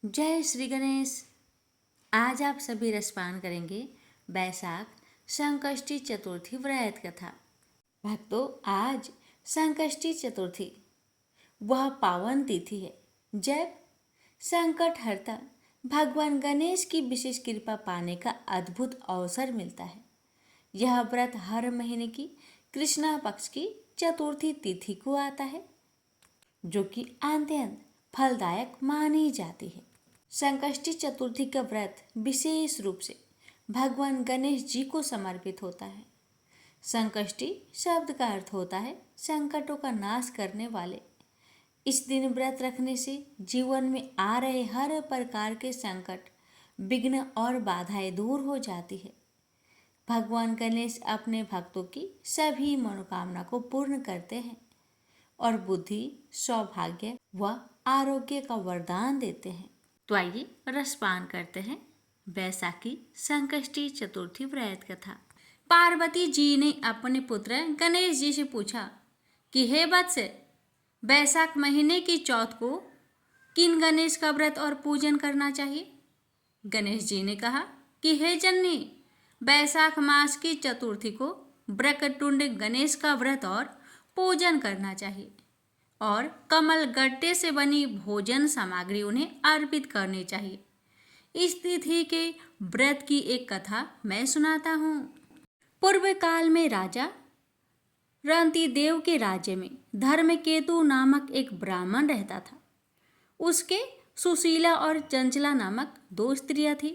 जय श्री गणेश। आज आप सभी रसपान करेंगे बैसाख संकष्टी चतुर्थी व्रत कथा। भक्तों, आज संकष्टी चतुर्थी वह पावन तिथि है जब संकट हरता भगवान गणेश की विशेष कृपा पाने का अद्भुत अवसर मिलता है। यह व्रत हर महीने की कृष्णा पक्ष की चतुर्थी तिथि को आता है, जो कि अत्यंत फलदायक मानी जाती है। संकष्टी चतुर्थी का व्रत विशेष रूप से भगवान गणेश जी को समर्पित होता है। संकष्टी शब्द का अर्थ होता है संकटों का नाश करने वाले। इस दिन व्रत रखने से जीवन में आ रहे हर प्रकार के संकट, विघ्न और बाधाएं दूर हो जाती है। भगवान गणेश अपने भक्तों की सभी मनोकामना को पूर्ण करते हैं और बुद्धि, सौभाग्य व आरोग्य का वरदान देते हैं। तो आइए रसपान करते हैं बैसाखी संकष्टी चतुर्थी व्रत कथा। पार्वती जी ने अपने पुत्र गणेश जी से पूछा कि हे वत्स, बैसाख महीने की चौथ को किन गणेश का व्रत और पूजन करना चाहिए। गणेश जी ने कहा कि हे जननी, बैसाख मास की चतुर्थी को ब्रकटुंड गणेश का व्रत और पूजन करना चाहिए और कमल गट्टे से बनी भोजन सामग्री उन्हें अर्पित करनी चाहिए। इस तिथि के व्रत की एक कथा मैं सुनाता हूँ। पूर्व काल में राजा रंतिदेव के राज्य में धर्मकेतु नामक एक ब्राह्मण रहता था। उसके सुशीला और चंचला नामक दो स्त्रियां थीं।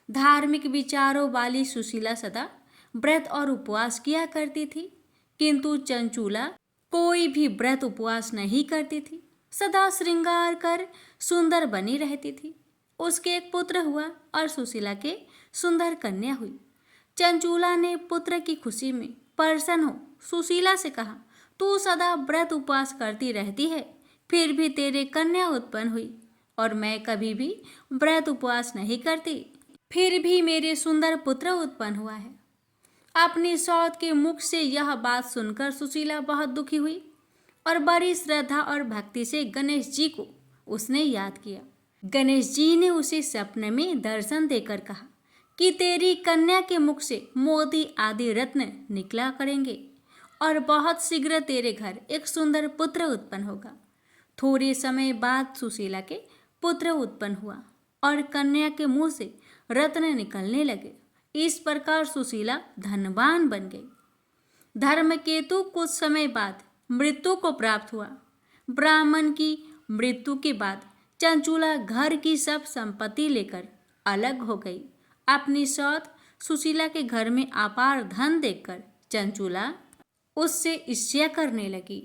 धार्मिक विचारों वाली सुशीला सदा व्रत और उपवास किया करती थी, किंतु चंचूला कोई भी व्रत उपवास नहीं करती थी। सदा श्रृंगार कर सुंदर बनी रहती थी। उसके एक पुत्र हुआ और सुशीला के सुंदर कन्या हुई। चंचूला ने पुत्र की खुशी में प्रसन्न हो सुशीला से कहा, तू सदा व्रत उपवास करती रहती है, फिर भी तेरे कन्या उत्पन्न हुई और मैं कभी भी व्रत उपवास नहीं करती, फिर भी मेरे सुंदर पुत्र उत्पन्न हुआ है। अपनी सौत के मुख से यह बात सुनकर सुशीला बहुत दुखी हुई और बड़ी श्रद्धा और भक्ति से गणेश जी को उसने याद किया। गणेश जी ने उसे सपने में दर्शन देकर कहा कि तेरी कन्या के मुख से मोती आदि रत्न निकला करेंगे और बहुत शीघ्र तेरे घर एक सुंदर पुत्र उत्पन्न होगा। थोड़े समय बाद सुशीला के पुत्र उत्पन्न हुआ और कन्या के मुंह से रत्न निकलने लगे। इस प्रकार सुशीला धनवान बन गई। धर्मकेतु कुछ समय बाद मृत्यु को प्राप्त हुआ। ब्राह्मण की मृत्यु के बाद चंचूला घर की सब संपत्ति लेकर अलग हो गई। अपनी सौत सुशीला के घर में अपार धन देखकर चंचूला उससे ईर्ष्या करने लगी।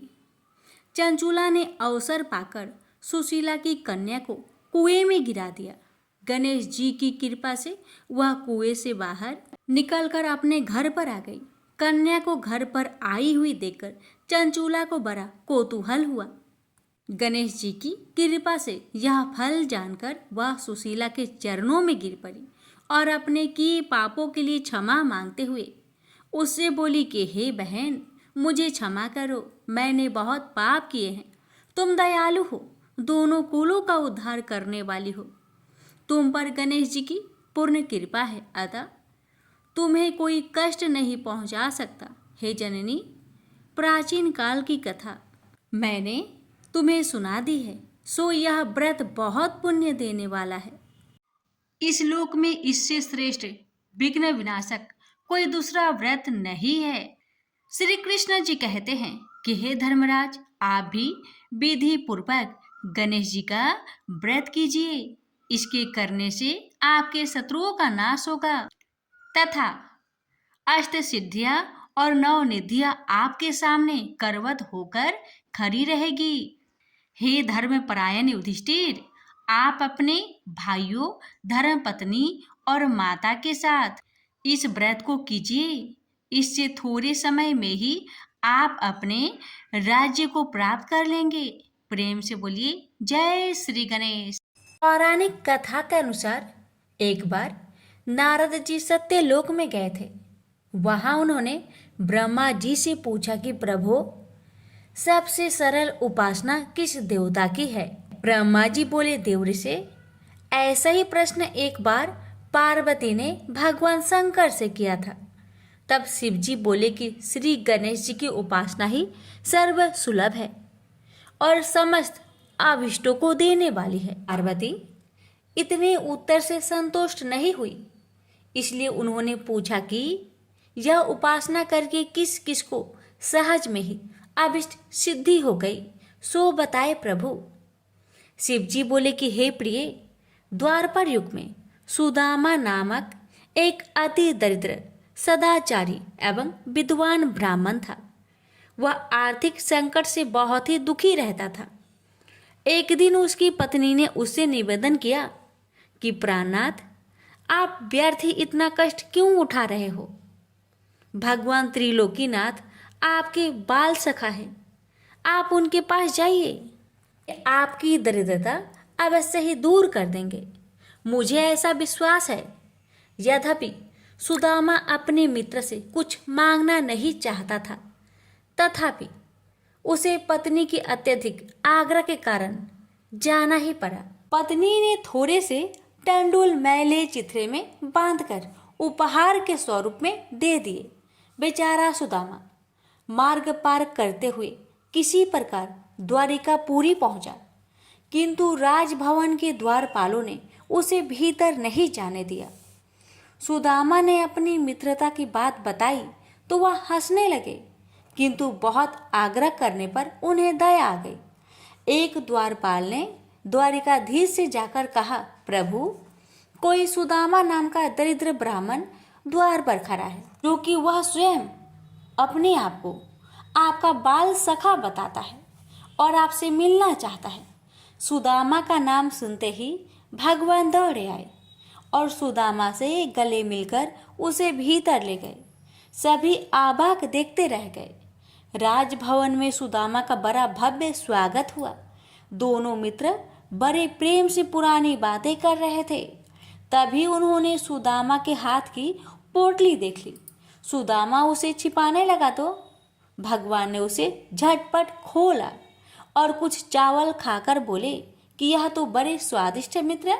चंचूला ने अवसर पाकर सुशीला की कन्या को कुएं में गिरा दिया। गणेश जी की कृपा से वह कुएं से बाहर निकलकर अपने घर पर आ गई। कन्या को घर पर आई हुई देखकर चंचूला को बड़ा कौतूहल हुआ। गणेश जी की कृपा से यह फल जानकर वह सुशीला के चरणों में गिर पड़ी और अपने किए पापों के लिए क्षमा मांगते हुए उससे बोली कि हे बहन, मुझे क्षमा करो, मैंने बहुत पाप किए हैं। तुम दयालु हो, दोनों कुलों का उद्धार करने वाली हो। तुम पर गणेश जी की पूर्ण कृपा है, अतः तुम्हें कोई कष्ट नहीं पहुंचा सकता। हे जननी, प्राचीन काल की कथा मैंने तुम्हें सुना दी है, सो यह व्रत बहुत पुण्य देने वाला है। इस लोक में इससे श्रेष्ठ विघ्न विनाशक कोई दूसरा व्रत नहीं है। श्री कृष्ण जी कहते हैं कि हे धर्मराज, आप भी विधि पूर्वक गणेश जी का व्रत कीजिए। इसके करने से आपके शत्रुओं का नाश होगा तथा अष्ट सिद्धियां और नौ निधियां आपके सामने करवत होकर खड़ी रहेगी। हे धर्मपरायण युधिष्ठिर, आप अपने भाइयों, धर्मपत्नी और माता के साथ इस व्रत को कीजिए। इससे थोड़े समय में ही आप अपने राज्य को प्राप्त कर लेंगे। प्रेम से बोलिए जय श्री गणेश। पौराणिक कथा के अनुसार एक बार नारद जी सत्यलोक में गए थे। वहां उन्होंने ब्रह्मा जी से पूछा कि प्रभु, सबसे सरल उपासना किस देवता की है। ब्रह्मा जी बोले, देव ऋषि, ऐसा ही प्रश्न एक बार पार्वती ने भगवान शंकर से किया था। तब शिव जी बोले कि श्री गणेश जी की उपासना ही सर्व सुलभ है और समस्त अभिष्टों को देने वाली है। पार्वती इतने उत्तर से संतुष्ट नहीं हुई, इसलिए उन्होंने पूछा कि यह उपासना करके किस किस को सहज में ही अभिष्ट सिद्धि हो गई, सो बताए प्रभु। शिव जी बोले कि हे प्रिय, द्वापर युग में सुदामा नामक एक अति दरिद्र सदाचारी एवं विद्वान ब्राह्मण था। वह आर्थिक संकट से बहुत ही दुखी रहता था। एक दिन उसकी पत्नी ने उससे निवेदन किया कि प्राणनाथ, आप व्यर्थ ही इतना कष्ट क्यों उठा रहे हो? भगवान त्रिलोकीनाथ आपके बाल सखा है, आप उनके पास जाइए, आपकी दरिद्रता अवश्य ही दूर कर देंगे, मुझे ऐसा विश्वास है। यद्यपि सुदामा अपने मित्र से कुछ मांगना नहीं चाहता था, तथापि उसे पत्नी की अत्यधिक आग्रह के कारण जाना ही पड़ा। पत्नी ने थोड़े से टंडुल मैले चिथड़े में बांधकर उपहार के स्वरूप में दे दिए। बेचारा सुदामा मार्ग पार करते हुए किसी प्रकार द्वारिकापुरी पहुंचा, किंतु राजभवन के द्वारपालों ने उसे भीतर नहीं जाने दिया। सुदामा ने अपनी मित्रता की बात बताई तो वह हंसने लगे, किंतु बहुत आग्रह करने पर उन्हें दया आ गई। एक द्वारपाल ने द्वारिकाधीश से जाकर कहा, प्रभु, कोई सुदामा नाम का दरिद्र ब्राह्मण द्वार पर खड़ा है, जो कि वह स्वयं अपने आप को आपका बाल सखा बताता है और आपसे मिलना चाहता है। सुदामा का नाम सुनते ही भगवान दौड़े आए और सुदामा से गले मिलकर उसे भीतर ले गए। सभी आबाक देखते रह गए। राजभवन में सुदामा का बड़ा भव्य स्वागत हुआ। दोनों मित्र बड़े प्रेम से पुरानी बातें कर रहे थे। तभी उन्होंने सुदामा के हाथ की पोटली देख ली। सुदामा उसे छिपाने लगा तो भगवान ने उसे झटपट खोला और कुछ चावल खाकर बोले कि यह तो बड़े स्वादिष्ट मित्र,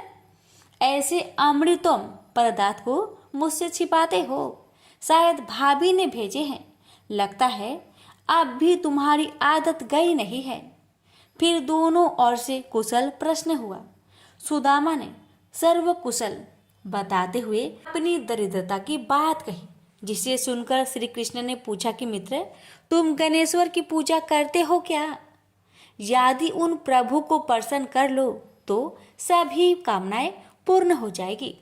ऐसे अमृतम पदार्थ को मुझसे छिपाते हो? शायद भाभी ने भेजे हैं, लगता है अब भी तुम्हारी आदत गई नहीं है। फिर दोनों ओर से कुशल प्रश्न हुआ। सुदामा ने सर्व कुशल बताते हुए अपनी दरिद्रता की बात कही, जिसे सुनकर श्री कृष्ण ने पूछा कि मित्र, तुम गणेश्वर की पूजा करते हो क्या? यदि उन प्रभु को प्रसन्न कर लो तो सभी कामनाएं पूर्ण हो जाएगी।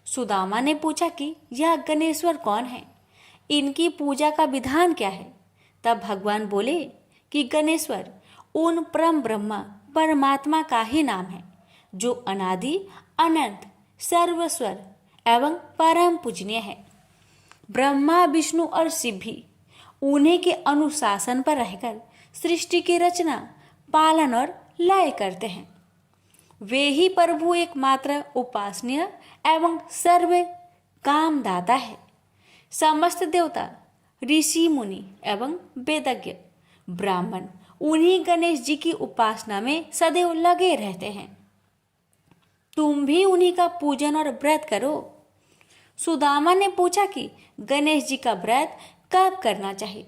सुदामा ने पूछा कि यह गणेश्वर कौन है, इनकी पूजा का विधान क्या है? तब भगवान बोले कि गणेश्वर उन परम ब्रह्मा परमात्मा का ही नाम है, जो अनादि अनंत सर्वस्वर एवं परम पूजनीय है। ब्रह्मा विष्णु और शिव भी उन्हीं के अनुशासन पर रहकर सृष्टि की रचना, पालन और लय करते हैं। वे ही प्रभु एकमात्र उपासनीय एवं सर्व कामदाता है। समस्त देवता, ऋषि मुनि एवं वेदज्ञ ब्राह्मण उन्हीं गणेश जी की उपासना में सदैव लगे रहते हैं। तुम भी उन्हीं का पूजन और व्रत करो। सुदामा ने पूछा कि गणेश जी का व्रत कब करना चाहिए,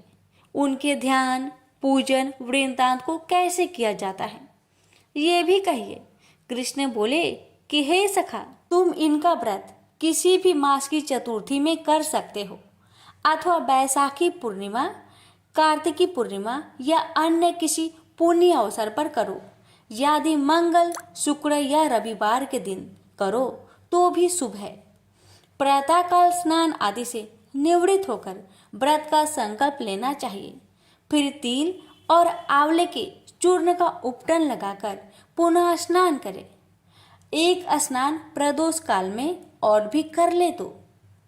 उनके ध्यान, पूजन, वृंदांत को कैसे किया जाता है, ये भी कहिए। कृष्ण बोले कि हे सखा, तुम इनका व्रत किसी भी मास की चतुर्थी में कर सकते हो, अथवा बैसाखी पूर्णिमा, कार्तिकी पूर्णिमा या अन्य किसी पुण्य अवसर पर करो। यदि मंगल, शुक्र या रविवार के दिन करो तो भी शुभ है। प्रातःकाल स्नान आदि से निवृत्त होकर व्रत का संकल्प लेना चाहिए। फिर तिल और आंवले के चूर्ण का उपटन लगाकर पुनः स्नान करें। एक स्नान प्रदोष काल में और भी कर ले तो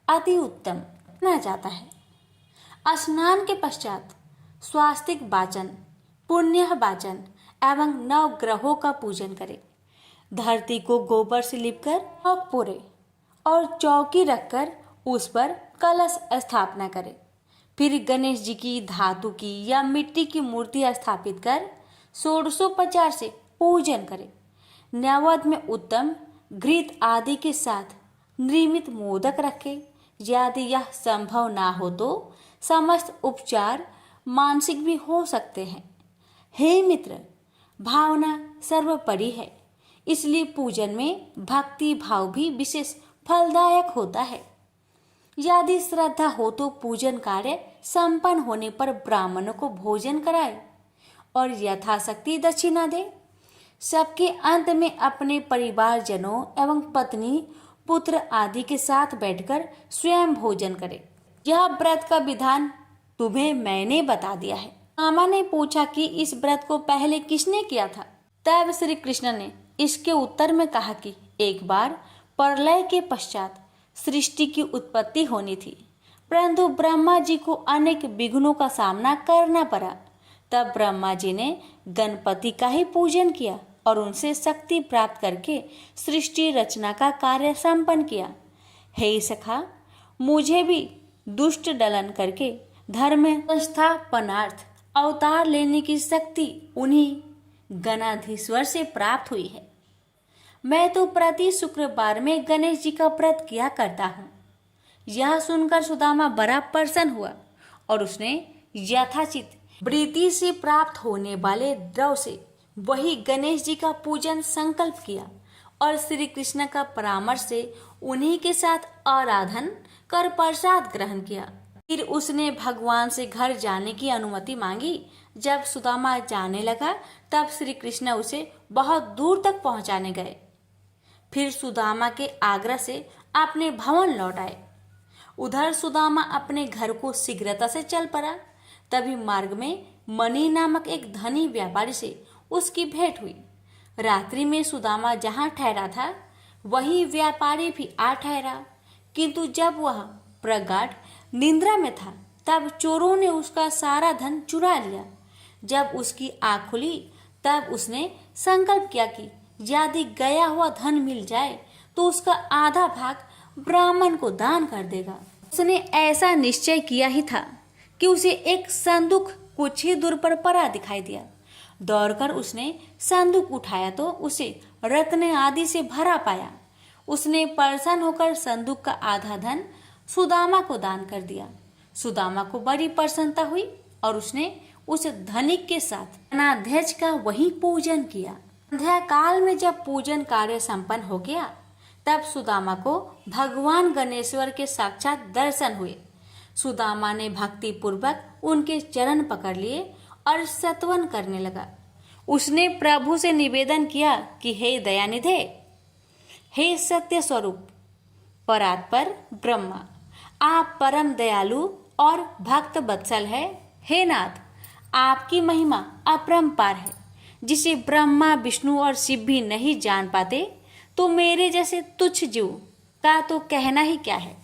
अति उत्तम माना जाता है। स्नान के पश्चात स्वास्तिक वाचन, पुण्य वाचन एवं नवग्रहों का पूजन करें। धरती को गोबर से लिपकर चौक पोरे और चौकी रखकर उस पर कलश स्थापना करें। फिर गणेश जी की धातु की या मिट्टी की मूर्ति स्थापित कर षोडशोपचार से पूजन करें। नैवेद्य में उत्तम घृत आदि के साथ निर्मित मोदक रखे। यदि यह संभव ना हो तो समस्त उपचार मानसिक भी हो सकते हैं। हे मित्र, भावना सर्वोपरि है, इसलिए पूजन में भक्ति भाव भी विशेष फलदायक होता है। यदि श्रद्धा हो तो पूजन कार्य संपन्न होने पर ब्राह्मणों को भोजन कराए और यथाशक्ति दक्षिणा दे। सबके अंत में अपने परिवारजनों एवं पत्नी पुत्र आदि के साथ बैठकर स्वयं भोजन करे। यह व्रत का विधान तुम्हें मैंने बता दिया है। मामा ने पूछा कि इस व्रत को पहले किसने किया था? तब श्री कृष्ण ने इसके उत्तर में कहा कि एक बार प्रलय के पश्चात सृष्टि की उत्पत्ति होनी थी, परंतु ब्रह्मा जी को अनेक विघ्नों का सामना करना पड़ा। तब ब्रह्मा जी ने गणपति का ही पूजन किया और उनसे शक्ति प्राप्त करके सृष्टि रचना का कार्य संपन्न किया। हे सखा, मुझे भी दुष्ट दलन करके धर्म संस्थापनार्थ अवतार लेने की शक्ति उन्हीं गणाधीश्वर से प्राप्त हुई है। मैं तो प्रति शुक्रवार में गणेश जी का व्रत किया करता हूँ। यह सुनकर सुदामा बड़ा प्रसन्न हुआ और उसने यथाचित वृत्ति से प्राप्त होने वाले द्रव्य से वही गणेश जी का पूजन संकल्प किया और श्री कृष्ण का परामर्श से उन्हीं के साथ आराधन कर प्रसाद ग्रहण किया। फिर उसने भगवान से घर जाने की अनुमति मांगी। जब सुदामा जाने लगा तब श्री कृष्ण उसे बहुत दूर तक पहुंचाने गए। फिर सुदामा के आग्रह से अपने भवन लौट आए। उधर सुदामा अपने घर को शीघ्रता से चल पड़ा। तभी मार्ग में मणि नामक एक धनी व्यापारी से उसकी भेंट हुई। रात्रि में सुदामा जहाँ ठहरा था वही व्यापारी भी आ ठहरा, किंतु जब वह प्रगाढ़ निद्रा में था तब चोरों ने उसका सारा धन चुरा लिया। जब उसकी आँख खुली तब उसने संकल्प किया कि यदि गया हुआ धन मिल जाए तो उसका आधा भाग ब्राह्मण को दान कर देगा। उसने ऐसा निश्चय किया ही था कि उसे एक संदूक कुछ ही दूर पर पड़ा दिखाई दिया। दौड़कर उसने संदूक उठाया तो उसे रत्न आदि से भरा पाया। उसने प्रसन्न होकर संदूक का आधा धन सुदामा को दान कर दिया। सुदामा को बड़ी प्रसन्नता हुई और उसने उस धनिक के साथ गणाध्यक्ष का वही पूजन किया। संध्या काल में जब पूजन कार्य संपन्न हो गया तब सुदामा को भगवान गणेश्वर के साक्षात दर्शन हुए। सुदामा ने भक्ति पूर्वक उनके चरण पकड़ लिए और स्तवन करने लगा। उसने प्रभु से निवेदन किया कि हे दयानिधे, हे सत्य स्वरूप परात्पर ब्रह्मा, आप परम दयालु और भक्त वत्सल है। हे नाथ, आपकी महिमा अपरंपार है, जिसे ब्रह्मा विष्णु और शिव भी नहीं जान पाते, तो मेरे जैसे तुच्छ जीव का तो कहना ही क्या है।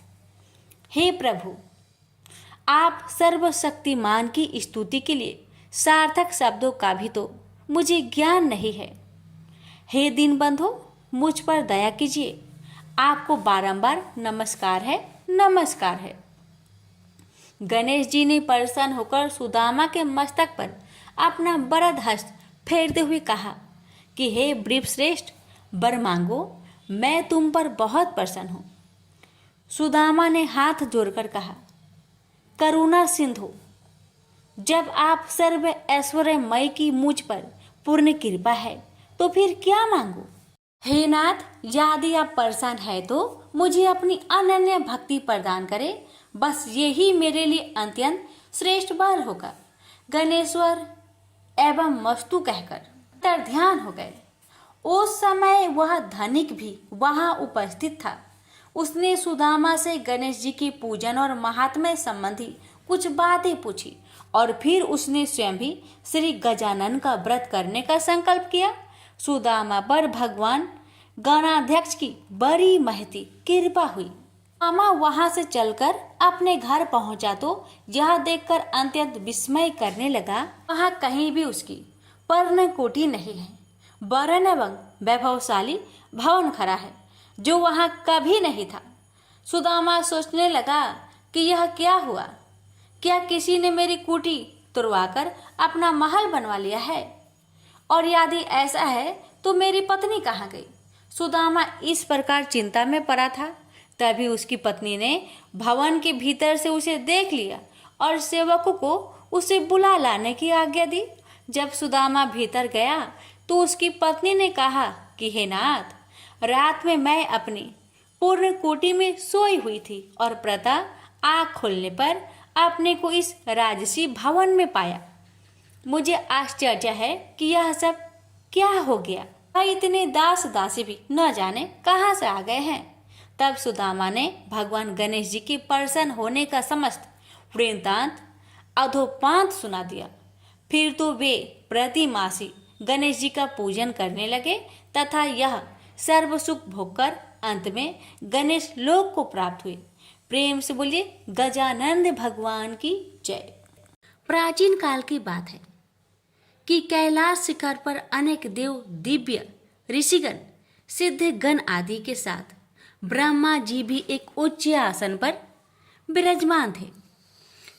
हे प्रभु, आप सर्वशक्तिमान की स्तुति के लिए सार्थक शब्दों का भी तो मुझे ज्ञान नहीं है। हे दीनबंधो, मुझ पर दया कीजिए। आपको बारंबार नमस्कार है, नमस्कार है। गणेश जी ने प्रसन्न होकर सुदामा के मस्तक पर अपना वरद हस्त फेरते हुए कहा कि हे वृषश्रेष्ठ, वर मांगो, मैं तुम पर बहुत प्रसन्न हूँ। सुदामा ने हाथ जोड़कर कहा, करुणा सिंधु, जब आप सर्व ऐश्वर्यमय की मुझ पर पूर्ण कृपा है तो फिर क्या मांगू। हे नाथ, यदि आप प्रसन्न है तो मुझे अपनी अनन्य भक्ति प्रदान करें। बस यही मेरे लिए अत्यंत श्रेष्ठ वर होगा। गणेश्वर एवं मस्तु कहकर तर ध्यान हो गए। उस समय वह धनिक भी वहां उपस्थित था। उसने सुदामा से गणेश जी की पूजन और महात्म्य संबंधी कुछ बातें पूछी और फिर उसने स्वयं भी श्री गजानन का व्रत करने का संकल्प किया। सुदामा पर भगवान गणाध्यक्ष की बड़ी महती कृपा हुई। मामा वहां से चलकर अपने घर पहुंचा तो यह देखकर अत्यंत विस्मय करने लगा, वहां कहीं भी उसकी पर्ण कोटि नहीं है। वरण एवं वैभवशाली भवन खड़ा है जो वहां कभी नहीं था। सुदामा सोचने लगा कि यह क्या हुआ, क्या किसी ने मेरी कुटी तुड़वाकर अपना महल बनवा लिया है, और यदि ऐसा है तो मेरी पत्नी कहाँ गई। सुदामा इस प्रकार चिंता में पड़ा था, तभी उसकी पत्नी ने भवन के भीतर से उसे देख लिया और सेवकों को उसे बुला लाने की आज्ञा दी। जब सुदामा भीतर गया तो उसकी पत्नी ने कहा कि हे नाथ, रात में मैं अपनी पूर्ण कुटी में सोई हुई थी और प्रातः आँख खोलने पर अपने को इस राजसी भवन में पाया। मुझे आश्चर्य है कि यह सब क्या हो गया। इतने दास दासी भी न जाने कहाँ से आ गए हैं। तब सुदामा ने भगवान गणेश जी के प्रसन्न होने का समस्त वृत्तांत अधोपांत सुना दिया। फिर तो वे प्रतिमासी गणेश जी का पूजन करने लगे तथा यह सर्व सुख भोगकर अंत में गणेश लोक को प्राप्त हुए। प्रेम से बोलिए गजानंद भगवान की जय। प्राचीन काल की बात है कि कैलाश शिखर पर अनेक देव, दिव्य ऋषिगण, सिद्ध गण आदि के साथ ब्रह्मा जी भी एक उच्च आसन पर विराजमान थे।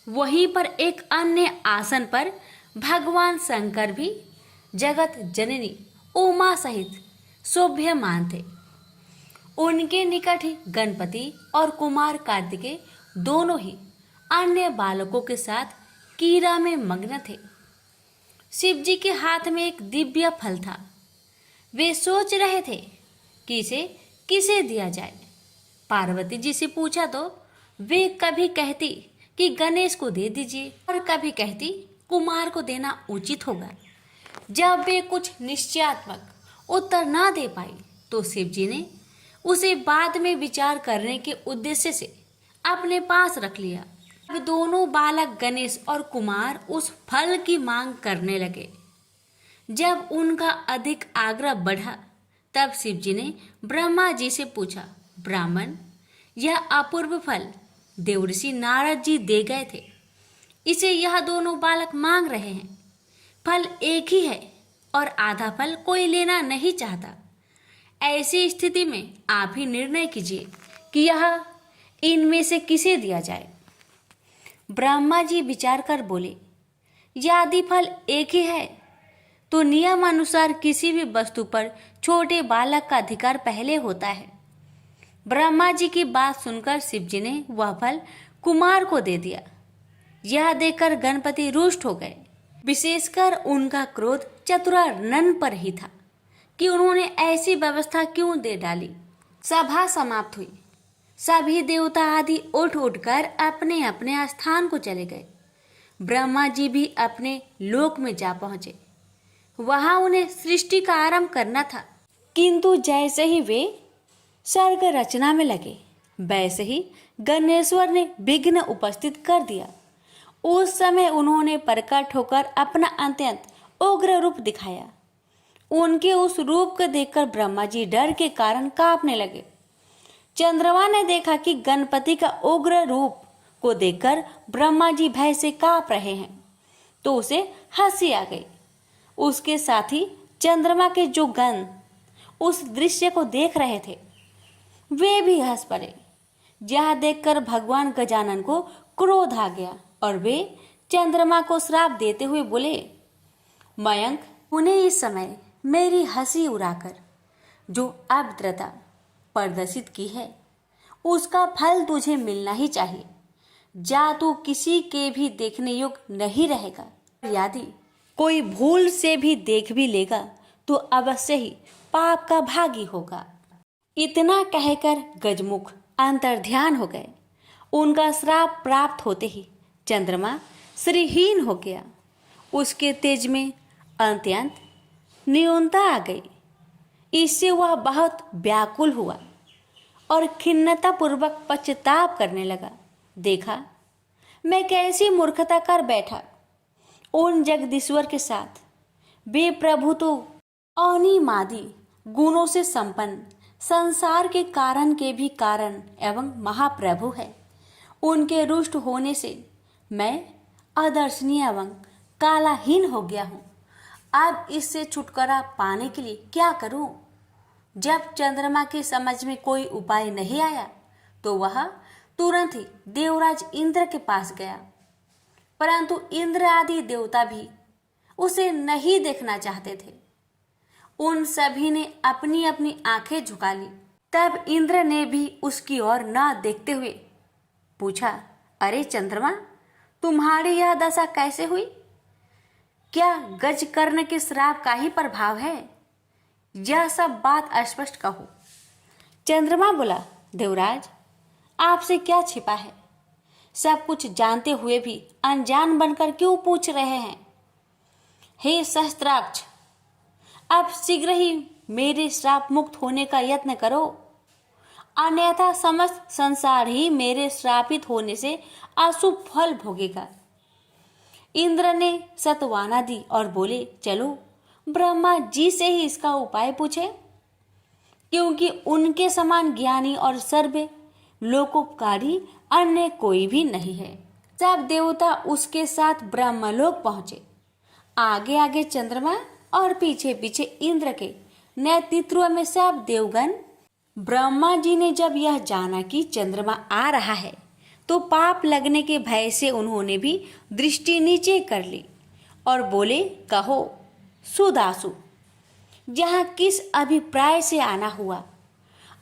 वहीं पर एक अन्य आसन पर भगवान शंकर भी जगत जननी उमा सहित शोभ्यमान थे। उनके निकट ही गणपति और कुमार कार्तिकेय दोनों ही अन्य बालकों के साथ कीड़ा में मग्न थे। शिव जी के हाथ में एक दिव्य फल था। वे सोच रहे थे कि इसे किसे दिया जाए। पार्वती जी से पूछा तो वे कभी कहती कि गणेश को दे दीजिए और कभी कहती कुमार को देना उचित होगा। जब वे कुछ निश्चयात्मक उत्तर ना दे पाई तो शिव जी ने उसे बाद में विचार करने के उद्देश्य से अपने पास रख लिया। अब दोनों बालक गणेश और कुमार उस फल की मांग करने लगे। जब उनका अधिक आग्रह बढ़ा तब शिव जी ने ब्रह्मा जी से पूछा, ब्राह्मण, यह अपूर्व फल देवर्षि नारद जी दे गए थे, इसे यह दोनों बालक मांग रहे हैं। फल एक ही है और आधा फल कोई लेना नहीं चाहता। ऐसी स्थिति में आप ही निर्णय कीजिए कि यह इनमें से किसे दिया जाए। ब्रह्मा जी विचार कर बोले, यदि फल एक ही है तो नियम अनुसार किसी भी वस्तु पर छोटे बालक का अधिकार पहले होता है। ब्रह्मा जी की बात सुनकर शिव जी ने वह फल कुमार को दे दिया। यह देखकर गणपति रुष्ट हो गए। विशेषकर उनका क्रोध चतुरानन पर ही था कि उन्होंने ऐसी व्यवस्था क्यों दे डाली। सभा समाप्त हुई। सभी देवता आदि उठ उठकर अपने अपने स्थान को चले गए। ब्रह्मा जी भी अपने लोक में जा पहुंचे। वहां उन्हें सृष्टि का आरंभ करना था, किंतु जैसे ही वे सर्ग रचना में लगे वैसे ही गणेश्वर ने विघ्न उपस्थित कर दिया। उस समय उन्होंने प्रकट होकर अपना अत्यंत उग्र रूप दिखाया। उनके उस रूप को देखकर ब्रह्मा जी डर के कारण कांपने लगे। चंद्रमा ने देखा कि गणपति का उग्र रूप को देखकर ब्रह्मा जी भय से कांप रहे हैं तो उसे हंसी आ गई। उसके साथ ही चंद्रमा के जो गण उस दृश्य को देख रहे थे वे भी हंस पड़े। यह देखकर भगवान गजानन को क्रोध आ गया और वे चंद्रमा को श्राप देते हुए बोले, मयंक, उन्हें इस समय मेरी हंसी उड़ाकर जो अभद्रता प्रदर्शित की है उसका फल तुझे मिलना ही चाहिए। जा तू किसी के भी देखने योग्य नहीं रहेगा। यदि कोई भूल से भी देख भी लेगा तो अवश्य ही पाप का भागी होगा। इतना कहकर गजमुख अंतर्ध्यान हो गए। उनका श्राप प्राप्त होते ही चंद्रमा श्रीहीन हो गया। उसके तेज में अत्यंत न्यूनता आ गई। इससे वह बहुत व्याकुल हुआ और खिन्नता पूर्वक पश्चाताप करने लगा। देखा, मैं कैसी मूर्खता कर बैठा। उन जगदीश्वर के साथ वे प्रभु तो अनिमादि गुणों से संपन्न, संसार के कारण के भी कारण एवं महाप्रभु है। उनके रुष्ट होने से मैं अदर्शनीय एवं कालाहीन हो गया हूँ। अब इससे छुटकारा पाने के लिए क्या करूं? जब चंद्रमा की समझ में कोई उपाय नहीं आया तो वह तुरंत ही देवराज इंद्र के पास गया, परंतु इंद्र आदि देवता भी उसे नहीं देखना चाहते थे। उन सभी ने अपनी अपनी आंखें झुका ली। तब इंद्र ने भी उसकी ओर न देखते हुए पूछा, अरे चंद्रमा, तुम्हारी यह दशा कैसे हुई? क्या गजकर्ण के श्राप का ही प्रभाव है? यह सब बात स्पष्ट कहो। चंद्रमा बोला, देवराज, आपसे क्या छिपा है? सब कुछ जानते हुए भी अनजान बनकर क्यों पूछ रहे हैं? हे सहस्त्राक्ष, अब शीघ्र ही मेरे श्राप मुक्त होने का यत्न करो, अन्यथा समस्त संसार ही मेरे श्रापित होने से अशुभ फल भोगेगा। इंद्र ने सत्वाना दी और बोले, चलो ब्रह्मा जी से ही इसका उपाय पूछे, क्योंकि उनके समान ज्ञानी और सर्व लोकोपकारी अन्य कोई भी नहीं है। सब देवता उसके साथ ब्रह्मलोक पहुंचे। आगे आगे चंद्रमा और पीछे पीछे इंद्र के नेतृत्व में सब देवगण। ब्रह्मा जी ने जब यह जाना कि चंद्रमा आ रहा है तो पाप लगने के भय से उन्होंने भी दृष्टि नीचे कर ली और बोले, कहो सुदासु, यहाँ किस अभिप्राय से आना हुआ?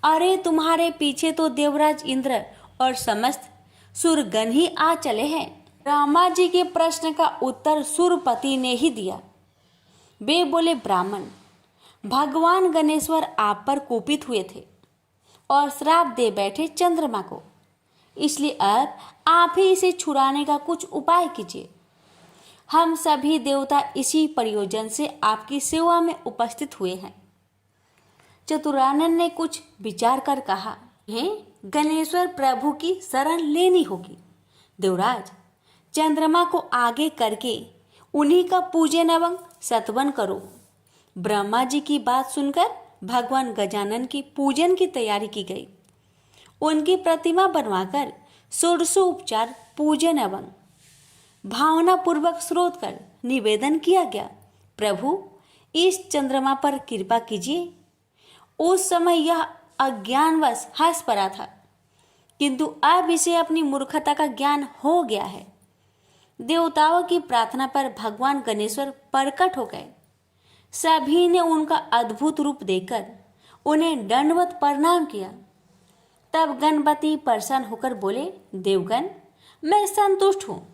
अरे तुम्हारे पीछे तो देवराज इंद्र और समस्त सुरगण ही आ चले हैं। ब्रह्मा जी के प्रश्न का उत्तर सुरपति ने ही दिया। वे बोले, ब्राह्मण, भगवान गणेश्वर आप पर कुपित हुए थे और श्राप दे बैठे चंद्रमा को, इसलिए अब आप ही इसे छुड़ाने का कुछ उपाय कीजिए। हम सभी देवता इसी प्रयोजन से आपकी सेवा में उपस्थित हुए हैं। चतुरानन ने कुछ विचार कर कहा, हे गणेश्वर प्रभु की शरण लेनी होगी। देवराज, चंद्रमा को आगे करके उन्हीं का पूजन एवं सत्वन करो। ब्रह्मा जी की बात सुनकर भगवान गजानन की पूजन की तैयारी की गई। उनकी प्रतिमा बनवाकर षोडशोपचार पूजन एवं भावना पूर्वक स्रोत कर निवेदन किया गया, प्रभु इस चंद्रमा पर कृपा कीजिए। उस समय यह अज्ञानवश हंस पड़ा था, किंतु अब इसे अपनी मूर्खता का ज्ञान हो गया है। देवताओं की प्रार्थना पर भगवान गणेश्वर प्रकट हो गए। सभी ने उनका अद्भुत रूप देखकर उन्हें दंडवत प्रणाम किया। तब गणपति प्रसन्न होकर बोले, देवगण, मैं संतुष्ट हूँ,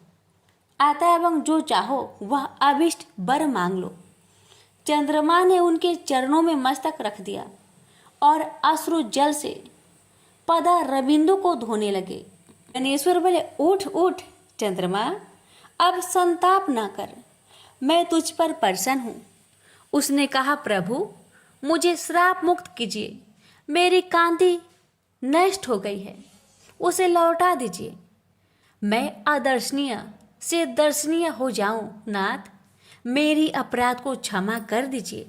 आता एवं जो चाहो वह अभिष्ट वर मांग लो। चंद्रमा ने उनके चरणों में मस्तक रख दिया और अश्रु जल से पदा रविंदु को धोने लगे। गणेश्वर बोले, उठ उठ चंद्रमा, अब संताप ना कर, मैं तुझ पर प्रसन्न हूँ। उसने कहा, प्रभु मुझे श्राप मुक्त कीजिए, मेरी कांति नष्ट हो गई है, उसे लौटा दीजिए, मैं अदर्शनीय से दर्शनीय हो जाऊं। नाथ, मेरी अपराध को क्षमा कर दीजिए।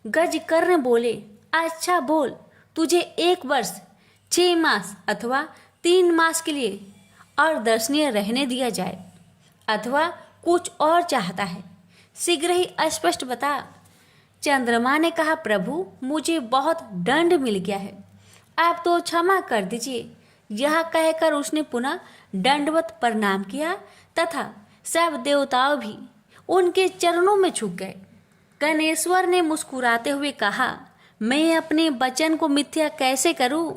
गजकर्ण बोले, अच्छा बोल, तुझे 1 वर्ष 6 मास अथवा 3 मास के लिए अदर्शनीय रहने दिया जाए, अथवा कुछ और चाहता है, शीघ्र ही स्पष्ट बता। चंद्रमा ने कहा, प्रभु मुझे बहुत दंड मिल गया है, आप तो क्षमा कर दीजिए। यह कहकर उसने पुनः दंडवत प्रणाम किया तथा सब देवताओं भी उनके चरणों में झुक गए। गणेश्वर ने मुस्कुराते हुए कहा, मैं अपने वचन को मिथ्या कैसे करूं?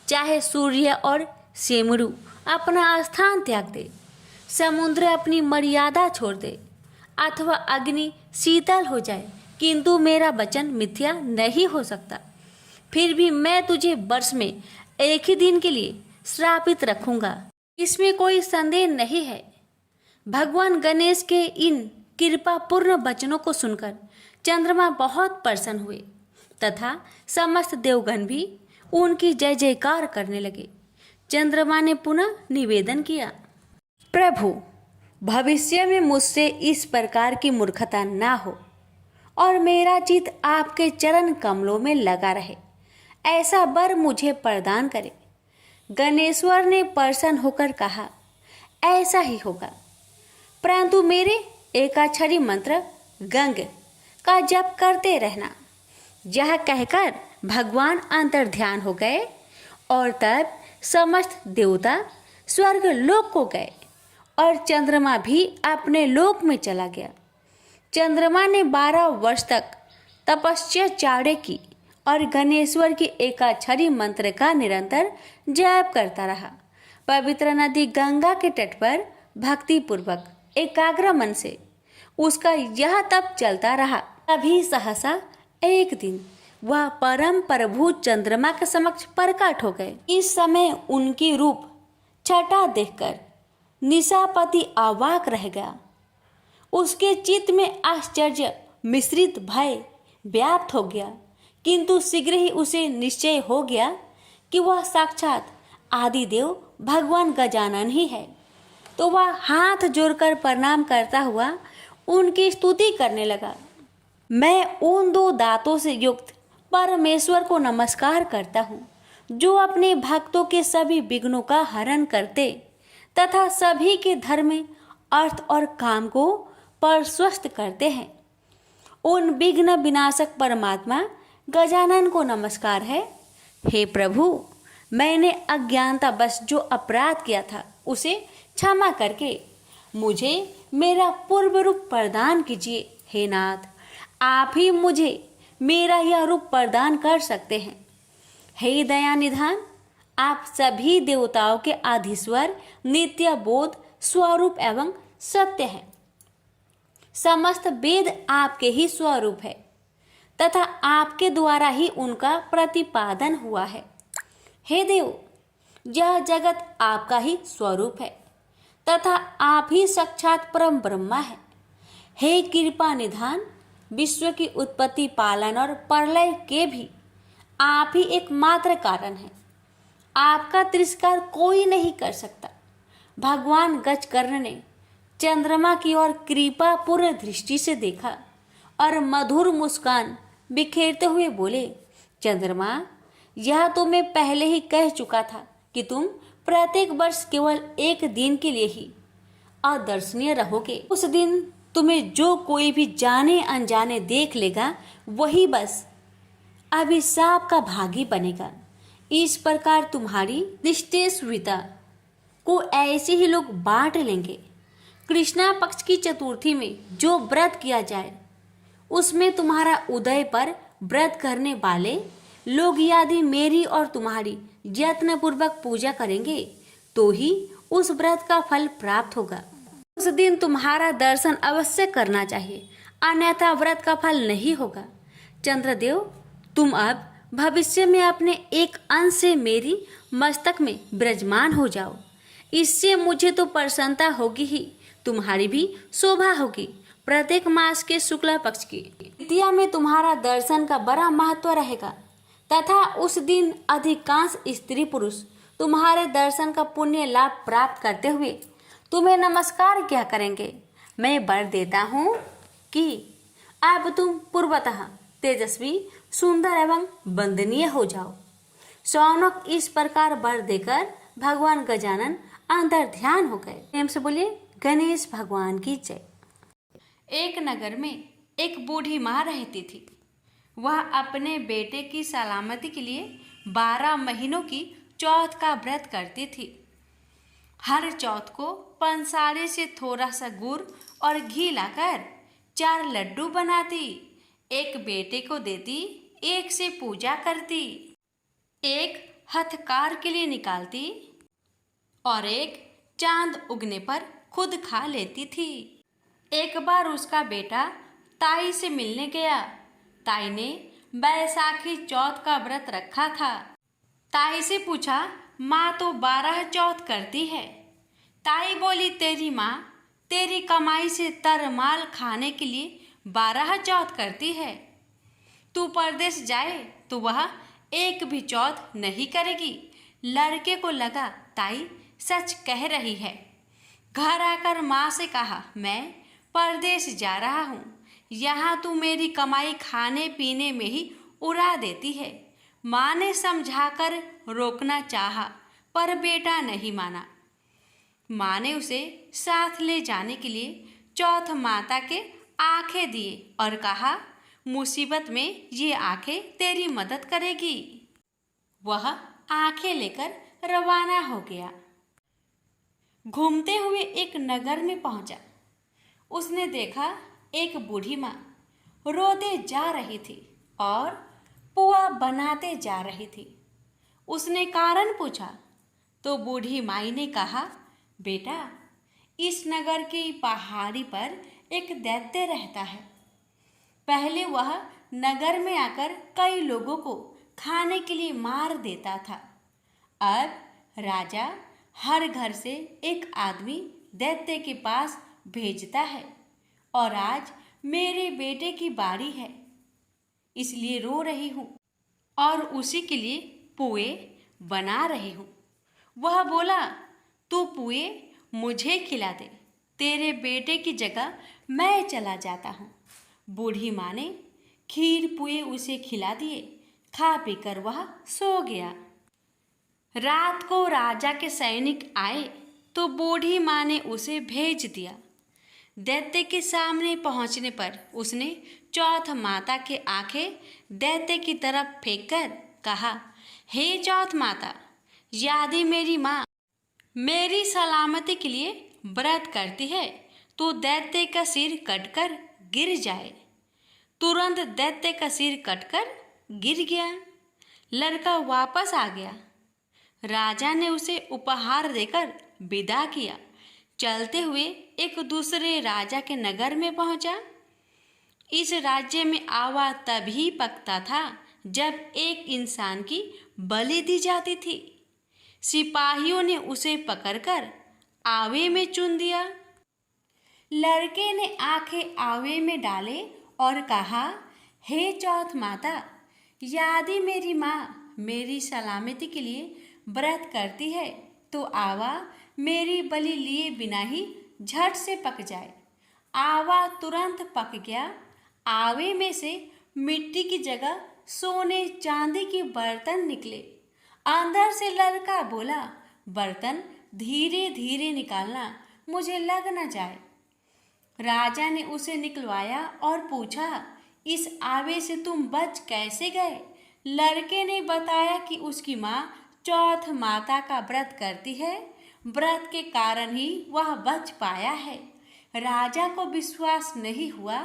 चाहे सूर्य और सेमरू अपना स्थान त्याग दे, समुद्र अपनी मर्यादा छोड़ दे, अथवा अग्नि शीतल हो जाए, किंतु मेरा वचन मिथ्या नहीं हो सकता। फिर भी मैं तुझे वर्ष में 1 ही दिन के लिए श्रापित रखूंगा, इसमें कोई संदेह नहीं है। भगवान गणेश के इन कृपापूर्ण वचनों को सुनकर चंद्रमा बहुत प्रसन्न हुए तथा समस्त देवगण भी उनकी जय जयकार करने लगे। चंद्रमा ने पुनः निवेदन किया, प्रभु भविष्य में मुझसे इस प्रकार की मूर्खता ना हो और मेरा चित्त आपके चरण कमलों में लगा रहे, ऐसा वर मुझे प्रदान करे। गणेश्वर ने प्रसन्न होकर कहा, ऐसा ही होगा, परंतु मेरे एकाक्षरी मंत्र गंग का जप करते रहना। यह कहकर भगवान अंतर्ध्यान हो गए और तब समस्त देवता स्वर्ग लोक को गए और चंद्रमा भी अपने लोक में चला गया। चंद्रमा ने 12 वर्ष तक तपस्या चाड़े की और गणेश्वर की एकाक्षरी मंत्र का निरंतर जाप करता रहा। पवित्र नदी गंगा के तट पर भक्ति पूर्वक एकाग्र मन से उसका यह तप चलता रहा। तभी सहसा एक दिन वह परम प्रभु चंद्रमा के समक्ष प्रकट हो गए। इस समय उनकी रूप छटा देखकर निशापति अवाक रह गया। उसके चित्त में आश्चर्य मिश्रित भय व्याप्त हो गया, किंतु शीघ्र ही उसे निश्चय हो गया कि वह साक्षात आदिदेव भगवान गजानन ही है। तो वह हाथ जोड़कर प्रणाम करता हुआ उनकी स्तुति करने लगा। मैं उन दो दांतों से युक्त परमेश्वर को नमस्कार करता हूँ, जो अपने भक्तों के सभी विघ्नों का हरण करते तथा सभी के धर्म, अर्थ और काम को प्रशस्त करते हैं। उन विघ्न विनाशक परमात्मा गजानन को नमस्कार है। हे प्रभु, मैंने अज्ञानतावश जो अपराध किया था उसे क्षमा करके मुझे मेरा पूर्व रूप प्रदान कीजिए। हे नाथ, आप ही मुझे मेरा यह रूप प्रदान कर सकते हैं। हे दया निधान, आप सभी देवताओं के आधीश्वर, नित्य बोध स्वरूप एवं सत्य हैं। समस्त वेद आपके ही स्वरूप है तथा आपके द्वारा ही उनका प्रतिपादन हुआ है। हे देव, यह जगत आपका ही स्वरूप है तथा आप ही साक्षात परम ब्रह्मा है। हे कृपा निधान, विश्व की उत्पत्ति, पालन और प्रलय के भी आप ही एकमात्र कारण है। आपका तिरस्कार कोई नहीं कर सकता। भगवान गजकर्ण ने चंद्रमा की ओर कृपा पूर्ण दृष्टि से देखा और मधुर मुस्कान बिखेरते हुए बोले, चंद्रमा, यह तो मैं पहले ही कह चुका था कि तुम प्रत्येक वर्ष केवल एक दिन के लिए ही अदर्शनीय रहोगे। उस दिन तुम्हें जो कोई भी जाने अनजाने देख लेगा वही बस अभिशाप का भागी बनेगा। इस प्रकार तुम्हारी निष्ठेषविता को ऐसे ही लोग बांट लेंगे। कृष्णा पक्ष की चतुर्थी में जो व्रत किया जाए उसमें तुम्हारा उदय पर व्रत करने वाले लोग यदि मेरी और तुम्हारी यत्न पूर्वक पूजा करेंगे तो ही उस व्रत का फल प्राप्त होगा। उस दिन तुम्हारा दर्शन अवश्य करना चाहिए, अन्यथा व्रत का फल नहीं होगा। चंद्रदेव, तुम अब भविष्य में अपने एक अंश से मेरी मस्तक में विराजमान हो जाओ। इससे मुझे तो प्रसन्नता होगी ही, तुम्हारी भी शोभा होगी। प्रत्येक मास के शुक्ला पक्ष की तृतीया में तुम्हारा दर्शन का बड़ा महत्व रहेगा तथा उस दिन अधिकांश स्त्री पुरुष तुम्हारे दर्शन का पुण्य लाभ प्राप्त करते हुए तुम्हें नमस्कार क्या करेंगे। मैं वर देता हूँ कि अब तुम पूर्वतः तेजस्वी, सुंदर एवं वंदनीय हो जाओ। शौनक इस प्रकार वर देकर भगवान गजानन अंतर ध्यान हो गए। प्रेम से बोलिए गणेश भगवान की जय। एक नगर में एक बूढ़ी माँ रहती थी। वह अपने बेटे की सलामती के लिए 12 महीनों की चौथ का व्रत करती थी। हर चौथ को पंसारे से थोड़ा सा गुड़ और घी लाकर 4 लड्डू बनाती, एक बेटे को देती, एक से पूजा करती, एक हथकार के लिए निकालती और एक चांद उगने पर खुद खा लेती थी। एक बार उसका बेटा ताई से मिलने गया। ताई ने बैसाखी चौथ का व्रत रखा था। ताई से पूछा, माँ तो 12 चौथ करती है। ताई बोली, तेरी माँ तेरी कमाई से तरमाल खाने के लिए 12 चौथ करती है। तू परदेश जाए तो वह एक भी चौथ नहीं करेगी। लड़के को लगा ताई सच कह रही है। घर आकर माँ से कहा, मैं परदेश जा रहा हूँ, यहाँ तू मेरी कमाई खाने पीने में ही उड़ा देती है। माँ ने समझाकर रोकना चाहा पर बेटा नहीं माना। माँ ने उसे साथ ले जाने के लिए चौथ माता के आंखें दिए और कहा, मुसीबत में ये आंखें तेरी मदद करेगी। वह आंखें लेकर रवाना हो गया। घूमते हुए एक नगर में पहुंचा। उसने देखा एक बूढ़ी माँ रोते जा रही थी और पुआ बनाते जा रही थी। उसने कारण पूछा तो बूढ़ी माई ने कहा, बेटा, इस नगर की पहाड़ी पर एक दैत्य रहता है। पहले वह नगर में आकर कई लोगों को खाने के लिए मार देता था। अब राजा हर घर से एक आदमी दैत्य के पास भेजता है और आज मेरे बेटे की बारी है, इसलिए रो रही हूँ और उसी के लिए पुए बना रही हूँ। वह बोला, तू पुए मुझे खिला दे, तेरे बेटे की जगह मैं चला जाता हूँ। बूढ़ी माँ ने खीर पुए उसे खिला दिए। खा पीकर वह सो गया। रात को राजा के सैनिक आए तो बूढ़ी माँ ने उसे भेज दिया। दैत्य के सामने पहुंचने पर उसने चौथ माता के आंखें दैत्य की तरफ फेंककर कहा, हे चौथ माता, यदि मेरी माँ मेरी सलामती के लिए व्रत करती है तो दैत्य का सिर कटकर गिर जाए। तुरंत दैत्य का सिर कटकर गिर गया। लड़का वापस आ गया। राजा ने उसे उपहार देकर विदा किया। चलते हुए एक दूसरे राजा के नगर में पहुंचा। इस राज्य में आवा तभी पकता था जब एक इंसान की बलि दी जाती थी। सिपाहियों ने उसे पकड़कर आवे में चुन दिया। लड़के ने आंखें आवे में डाले और कहा, हे चौथ माता, यदि मेरी माँ मेरी सलामती के लिए व्रत करती है तो आवा मेरी बलि लिए बिना ही झट से पक जाए। आवा तुरंत पक गया। आवे में से मिट्टी की जगह सोने चांदी के बर्तन निकले। अंदर से लड़का बोला, बर्तन धीरे धीरे निकालना, मुझे लग न जाए। राजा ने उसे निकलवाया और पूछा, इस आवे से तुम बच कैसे गए? लड़के ने बताया कि उसकी माँ चौथ माता का व्रत करती है, व्रत के कारण ही वह बच पाया है। राजा को विश्वास नहीं हुआ।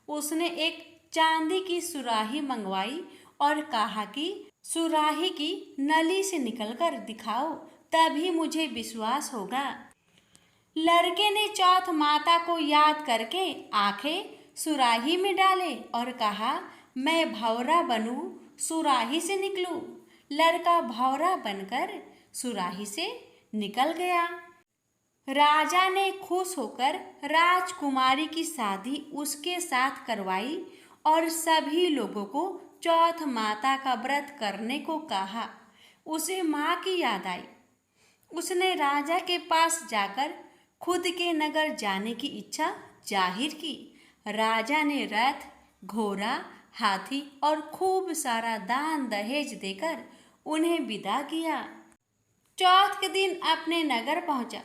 उसने एक चांदी की सुराही मंगवाई और कहा कि सुराही की नली से निकलकर दिखाओ, तभी मुझे विश्वास होगा। लड़के ने चौथ माता को याद करके आंखें सुराही में डाले और कहा, मैं भौरा बनूं, सुराही से निकलूं। लड़का भौरा बनकर सुराही से निकल गया। राजा ने खुश होकर राजकुमारी की शादी उसके साथ करवाई और सभी लोगों को चौथ माता का व्रत करने को कहा। उसे माँ की याद आई। उसने राजा के पास जाकर खुद के नगर जाने की इच्छा जाहिर की। राजा ने रथ, घोड़ा, हाथी और खूब सारा दान दहेज देकर उन्हें विदा किया। चौथ के दिन अपने नगर पहुंचा।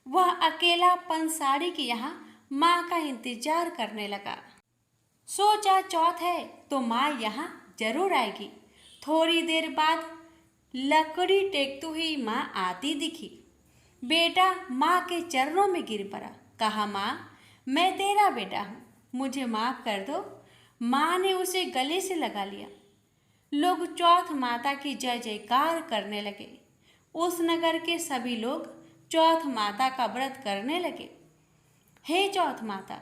वह अकेला पंसारी के यहाँ माँ का इंतजार करने लगा। सोचा, चौथ है तो माँ यहाँ जरूर आएगी। थोड़ी देर बाद लकड़ी टेकती हुई माँ आती दिखी। बेटा माँ के चरणों में गिर पड़ा। कहा, माँ, मैं तेरा बेटा हूँ, मुझे माफ़ कर दो। माँ ने उसे गले से लगा लिया। लोग चौथ माता की जय जयकार करने लगे। उस नगर के सभी लोग चौथ माता का व्रत करने लगे। हे चौथ माता,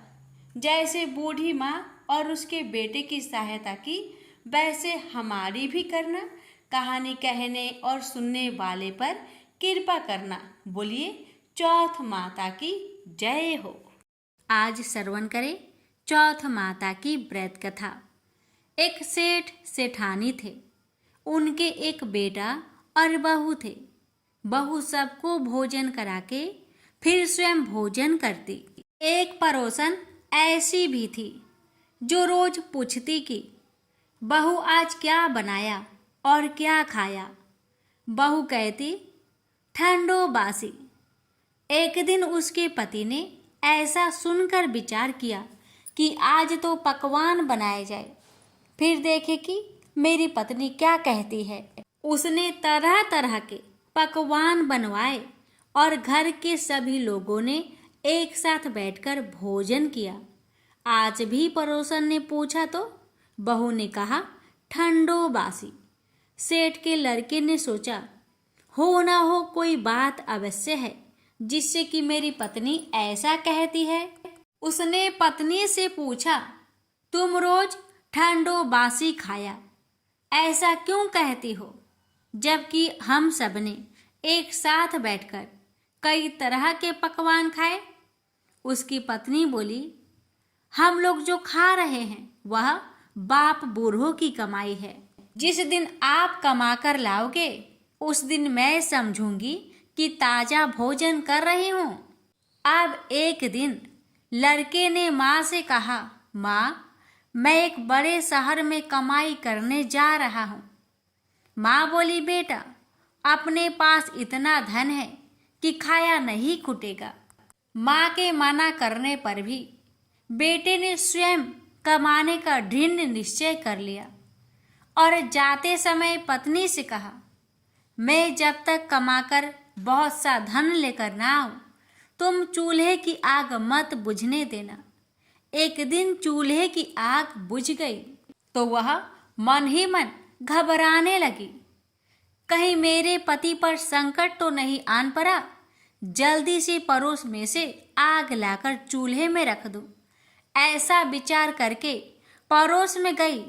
जैसे बूढ़ी माँ और उसके बेटे की सहायता की, वैसे हमारी भी करना। कहानी कहने और सुनने वाले पर कृपा करना। बोलिए चौथ माता की जय हो। आज श्रवण करें चौथ माता की व्रत कथा। एक सेठ सेठानी थे। उनके एक बेटा और बहू थे। बहू सबको भोजन करा के फिर स्वयं भोजन करती। एक पड़ोसन ऐसी भी थी जो रोज पूछती कि बहू आज क्या बनाया और क्या खाया। बहू कहती, ठंडो बासी। एक दिन उसके पति ने ऐसा सुनकर विचार किया कि आज तो पकवान बनाए जाए, फिर देखे कि मेरी पत्नी क्या कहती है। उसने तरह तरह के पकवान बनवाए और घर के सभी लोगों ने एक साथ बैठकर भोजन किया। आज भी पड़ोसन ने पूछा तो बहू ने कहा ठंडो बासी। सेठ के लड़के ने सोचा हो ना हो कोई बात अवश्य है जिससे कि मेरी पत्नी ऐसा कहती है। उसने पत्नी से पूछा तुम रोज ठंडो बासी खाया ऐसा क्यों कहती हो, जबकि हम सबने एक साथ बैठकर कई तरह के पकवान खाए। उसकी पत्नी बोली हम लोग जो खा रहे हैं वह बाप बूढ़ों की कमाई है। जिस दिन आप कमा कर लाओगे उस दिन मैं समझूंगी कि ताजा भोजन कर रही हूँ। अब एक दिन लड़के ने माँ से कहा माँ मैं एक बड़े शहर में कमाई करने जा रहा हूँ। माँ बोली बेटा अपने पास इतना धन है कि खाया नहीं खुटेगा। माँ के मना करने पर भी बेटे ने स्वयं कमाने का दृढ़ निश्चय कर लिया और जाते समय पत्नी से कहा मैं जब तक कमाकर बहुत सा धन लेकर ना आऊं तुम चूल्हे की आग मत बुझने देना। एक दिन चूल्हे की आग बुझ गई तो वह मन ही मन घबराने लगी, कहीं मेरे पति पर संकट तो नहीं आन पड़ा। जल्दी से पड़ोस में से आग लाकर चूल्हे में रख दूं, ऐसा विचार करके पड़ोस में गई।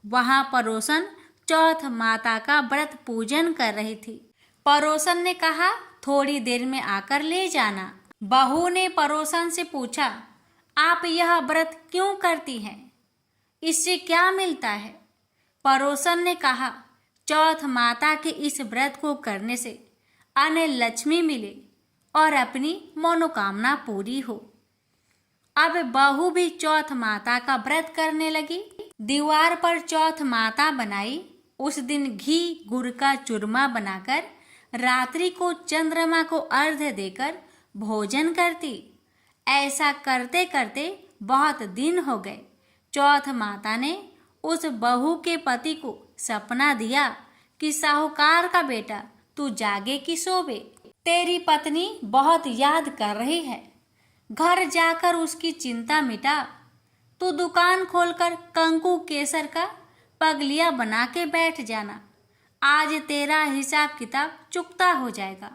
वहां पड़ोसन चौथ माता का व्रत पूजन कर रही थी। पड़ोसन ने कहा थोड़ी देर में आकर ले जाना। बहू ने पड़ोसन से पूछा आप यह व्रत क्यों करती हैं, इससे क्या मिलता है। पड़ोसन ने कहा चौथ माता के इस व्रत को करने से अन्न लक्ष्मी मिले और अपनी मनोकामना पूरी हो। अब बहू भी चौथ माता का व्रत करने लगी। दीवार पर चौथ माता बनाई। उस दिन घी गुड़ का चूरमा बनाकर रात्रि को चंद्रमा को अर्घ्य देकर भोजन करती। ऐसा करते करते बहुत दिन हो गए। चौथ माता ने उस बहू के पति को सपना दिया कि साहूकार का बेटा तू जागे कि सोवे, तेरी पत्नी बहुत याद कर रही है, घर जाकर उसकी चिंता मिटा। तू दुकान खोलकर कंकु केसर का पगलिया बना के बैठ जाना, आज तेरा हिसाब किताब चुकता हो जाएगा।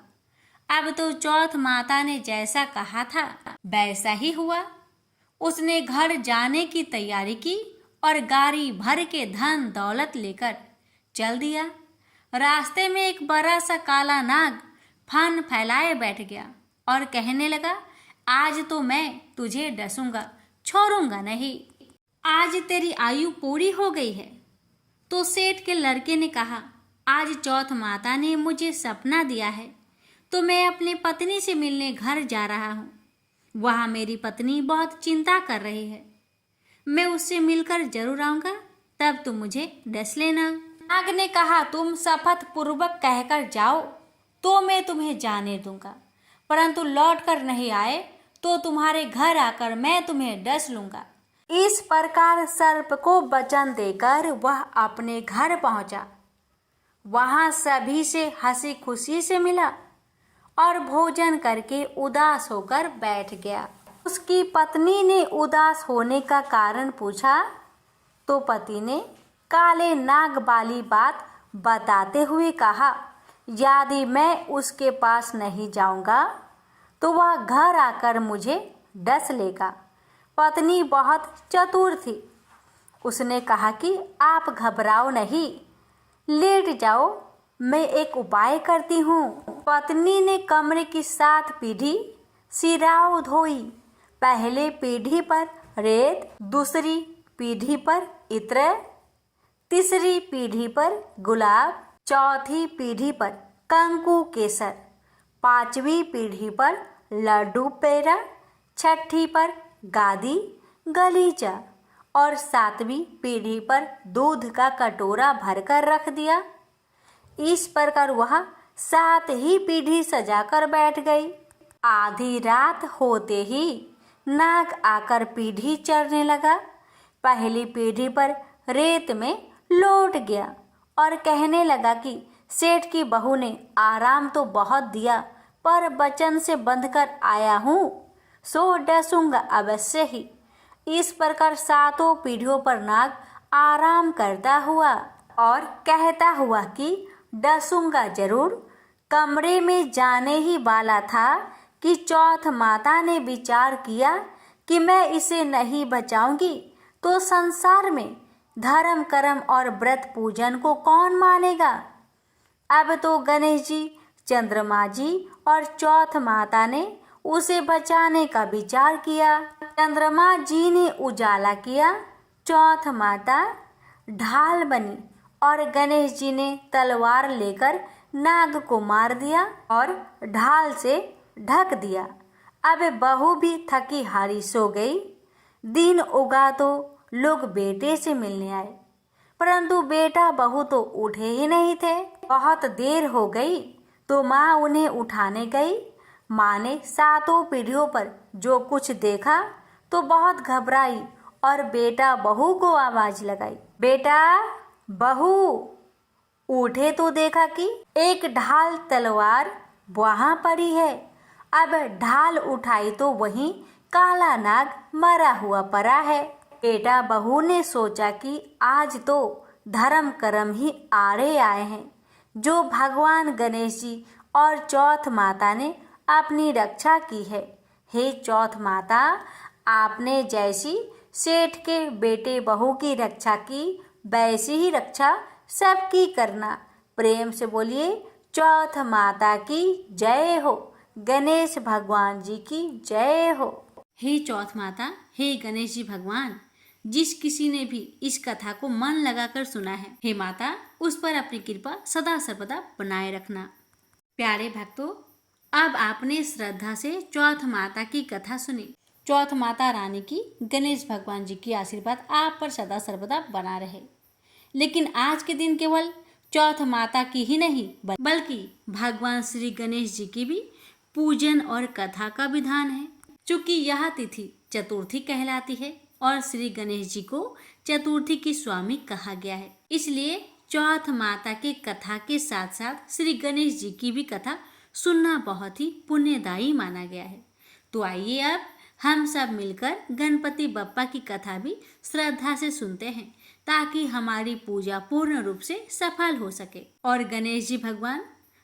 अब तो चौथ माता ने जैसा कहा था वैसा ही हुआ। उसने घर जाने की तैयारी की और गाड़ी भर के धन दौलत लेकर चल दिया। रास्ते में एक बड़ा सा काला नाग फन फैलाए बैठ गया और कहने लगा आज तो मैं तुझे डसूंगा, छोड़ूंगा नहीं, आज तेरी आयु पूरी हो गई है। तो सेठ के लड़के ने कहा आज चौथ माता ने मुझे सपना दिया है तो मैं अपनी पत्नी से मिलने घर जा रहा हूँ। वहाँ मेरी पत्नी बहुत चिंता कर रही है, मैं उससे मिलकर जरूर आऊँगा, तब तुम मुझे डस लेना। नाग ने कहा तुम शपथ पूर्वक कहकर जाओ तो मैं तुम्हें जाने दूंगा, परंतु लौट कर नहीं आए तो तुम्हारे घर आकर मैं तुम्हें डस लूंगा। इस प्रकार सर्प को वचन देकर वह अपने घर पहुंचा। वहां सभी से हंसी खुशी से मिला और भोजन करके उदास होकर बैठ गया। उसकी पत्नी ने उदास होने का कारण पूछा तो पति ने काले नाग वाली बात बताते हुए कहा यदि मैं उसके पास नहीं जाऊंगा तो वह घर आकर मुझे डस लेगा। पत्नी बहुत चतुर थी। उसने कहा कि आप घबराओ नहीं, लेट जाओ, मैं एक उपाय करती हूँ। पत्नी ने कमरे की 7 पीढ़ी सिराओ धोई। पहले पीढ़ी पर रेत, दूसरी पीढ़ी पर इत्र, तीसरी पीढ़ी पर गुलाब, चौथी पीढ़ी पर कंकु केसर, 5वीं पीढ़ी पर लड्डू पेड़ा, 6ठी पर गादी गलीचा और 7वीं पीढ़ी पर दूध का कटोरा भरकर रख दिया। इस प्रकार वह 7 ही पीढ़ी सजाकर बैठ गई। आधी रात होते ही नाग आकर पीढ़ी चढ़ने लगा। पहली पीढ़ी पर रेत में लौट गया और कहने लगा कि सेठ की बहू ने आराम तो बहुत दिया पर वचन से बंधकर आया हूँ, सो डसूंगा अवश्य ही। इस प्रकार 7 पीढ़ियों पर नाग आराम करता हुआ और कहता हुआ कि डसूंगा जरूर। कमरे में जाने ही वाला था कि चौथ माता ने विचार किया कि मैं इसे नहीं बचाऊंगी तो संसार में धर्म कर्म और व्रत पूजन को कौन मानेगा। अब तो गणेश जी, चंद्रमा जी और चौथ माता ने उसे बचाने का विचार किया। चंद्रमा जी ने उजाला किया, चौथ माता ढाल बनी और गणेश जी ने तलवार लेकर नाग को मार दिया और ढाल से ढक दिया। अब बहू भी थकी हारी सो गई। दिन उगा तो लोग बेटे से मिलने आए, परंतु बेटा बहू तो उठे ही नहीं थे। बहुत देर हो गई तो माँ उन्हें उठाने गई। माँ ने 7 पीढ़ियों पर जो कुछ देखा तो बहुत घबराई और बेटा बहू को आवाज लगाई, बेटा बहू उठे तो देखा कि एक ढाल तलवार वहां पड़ी है। अब ढाल उठाई तो वहीं काला नाग मरा हुआ पड़ा है। बेटा बहू ने सोचा कि आज तो धर्म कर्म ही आड़े आए हैं, जो भगवान गणेश जी और चौथ माता ने अपनी रक्षा की है। हे चौथ माता, आपने जैसी सेठ के बेटे बहू की रक्षा की वैसी ही रक्षा सबकी करना। प्रेम से बोलिए चौथ माता की जय हो, गणेश भगवान जी की जय हो। हे चौथ माता, हे गणेश जी भगवान, जिस किसी ने भी इस कथा को मन लगाकर सुना है, हे माता उस पर अपनी कृपा सदा सर्वदा बनाए रखना। प्यारे भक्तों, अब आपने श्रद्धा से चौथ माता की कथा सुनी। चौथ माता रानी की, गणेश भगवान जी की आशीर्वाद आप पर सदा सर्वदा बना रहे। लेकिन आज के दिन केवल चौथ माता की ही नहीं बल्कि भगवान श्री गणेश जी की भी पूजन और कथा का विधान है। चूंकि यह तिथि चतुर्थी कहलाती है और श्री गणेश जी को चतुर्थी की स्वामी कहा गया है, इसलिए चौथ माता के कथा के साथ साथ श्री गणेश जी की भी कथा सुनना बहुत ही पुण्यदायी माना गया है। तो आइए अब हम सब मिलकर गणपति बप्पा की कथा भी श्रद्धा से सुनते हैं, ताकि हमारी पूजा पूर्ण रूप से सफल हो सके और गणेश जी भगवान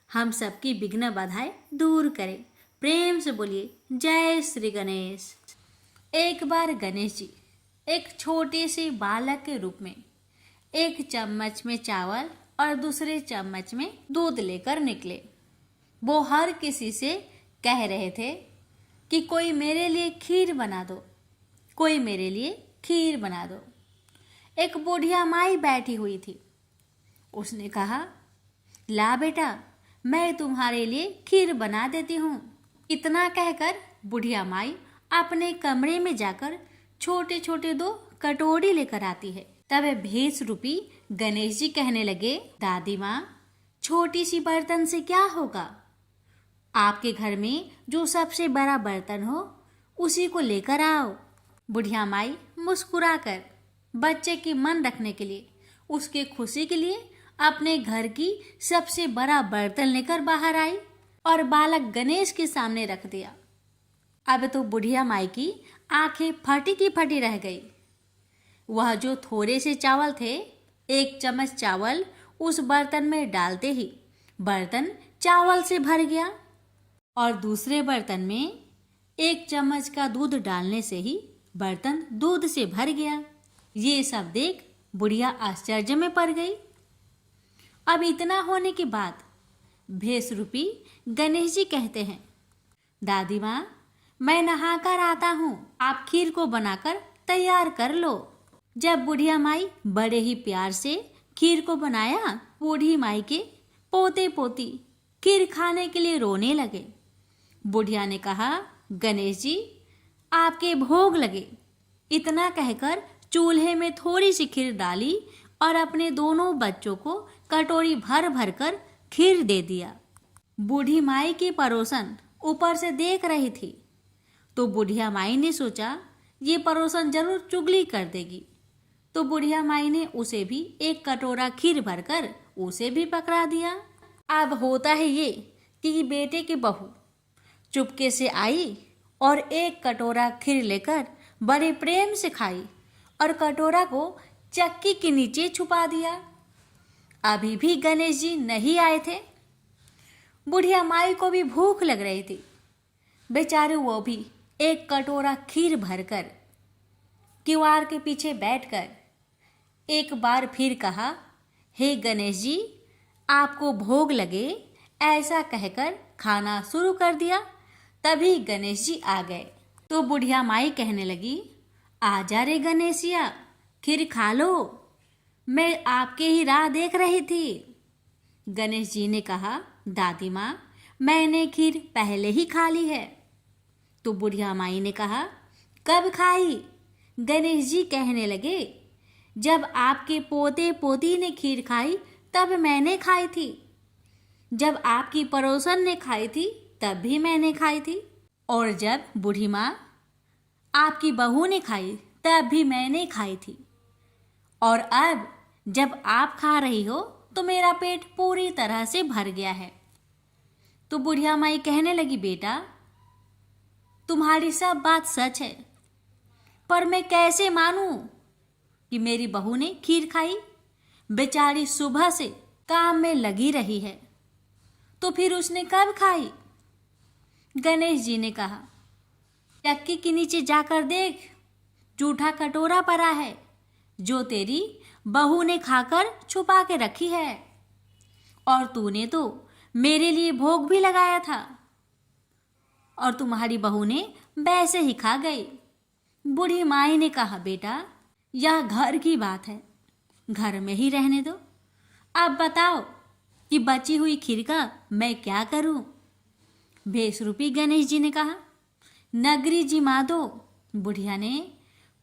हम सबकी विघ्न बाधाएं दूर करें। प्रेम से बोलिए जय श्री गणेश। एक बार गणेश जी एक छोटे से बालक के रूप में एक चम्मच में चावल और दूसरे चम्मच में दूध लेकर निकले। वो हर किसी से कह रहे थे कि कोई मेरे लिए खीर बना दो, कोई मेरे लिए खीर बना दो। एक बुढ़िया माई बैठी हुई थी। उसने कहा, ला बेटा, मैं तुम्हारे लिए खीर बना देती हूँ। इतना कहकर बुढ़िया माई अपने कमरे में जाकर छोटे छोटे 2 कटोरी लेकर आती है। तब भेष रूपी गणेश जी कहने लगे, दादी माँ, छोटी सी बर्तन से क्या होगा? आपके घर में जो सबसे बड़ा बर्तन हो उसी को लेकर आओ। बुढ़िया माई मुस्कुराकर बच्चे की मन रखने के लिए, उसके खुशी के लिए अपने घर की सबसे बड़ा बर्तन लेकर बाहर आई और बालक गणेश के सामने रख दिया। अब तो बुढ़िया माई की आंखें फटी की फटी रह गई। वह जो थोड़े से चावल थे, 1 चम्मच चावल उस बर्तन में डालते ही बर्तन चावल से भर गया और दूसरे बर्तन में 1 चम्मच का दूध डालने से ही बर्तन दूध से भर गया। ये सब देख बुढ़िया आश्चर्य में पड़ गई। अब इतना होने के बाद भेष रूपी गणेश जी कहते हैं, दादी माँ, मैं नहाकर आता हूँ, आप खीर को बनाकर तैयार कर लो। जब बुढ़िया माई बड़े ही प्यार से खीर को बनाया, बूढ़ी माई के पोते पोती खीर खाने के लिए रोने लगे। बुढ़िया ने कहा, गणेश जी, आपके भोग लगे। इतना कहकर चूल्हे में थोड़ी सी खीर डाली और अपने दोनों बच्चों को कटोरी भर भर कर खीर दे दिया। बूढ़ी माई की पड़ोसन ऊपर से देख रही थी, तो बुढ़िया माई ने सोचा ये पड़ोसन जरूर चुगली कर देगी। तो बुढ़िया माई ने उसे भी 1 कटोरा खीर भरकर उसे भी पकड़ा दिया। अब होता है ये कि बेटे की बहू चुपके से आई और 1 कटोरा खीर लेकर बड़े प्रेम से खाई और कटोरा को चक्की के नीचे छुपा दिया। अभी भी गणेश जी नहीं आए थे। बुढ़िया माई को भी भूख लग रही थी। बेचारे वो भी एक कटोरा खीर भरकर किवाड़ के पीछे बैठकर एक बार फिर कहा, हे गणेश जी, आपको भोग लगे, ऐसा कहकर खाना शुरू कर दिया। तभी गणेश जी आ गए तो बुढ़िया माई कहने लगी, आजा रे गणेशिया, खीर खा लो, मैं आपके ही राह देख रही थी। गणेश जी ने कहा, दादी माँ, मैंने खीर पहले ही खा ली है। तो बुढ़िया माई ने कहा, कब खाई? गणेश जी कहने लगे, जब आपके पोते पोती ने खीर खाई तब मैंने खाई थी, जब आपकी पड़ोसन ने खाई थी तब भी मैंने खाई थी, और जब बूढ़ी माँ आपकी बहू ने खाई तब भी मैंने खाई थी, और अब जब आप खा रही हो तो मेरा पेट पूरी तरह से भर गया है। तो बुढ़िया माई कहने लगी, बेटा, तुम्हारी सब बात सच है, पर मैं कैसे मानूं कि मेरी बहू ने खीर खाई? बेचारी सुबह से काम में लगी रही है, तो फिर उसने कब खाई? गणेश जी ने कहा, चक्की के नीचे जाकर देख, जूठा कटोरा पड़ा है जो तेरी बहू ने खाकर छुपा के रखी है, और तूने तो मेरे लिए भोग भी लगाया था, और तुम्हारी बहू ने वैसे ही खा गई। बूढ़ी माई ने कहा, बेटा, यह घर की बात है, घर में ही रहने दो। अब बताओ कि बची हुई खीर का मैं क्या करूं? भेषरूपी गणेश जी ने कहा, नगरी जिमा दो। बुढ़िया ने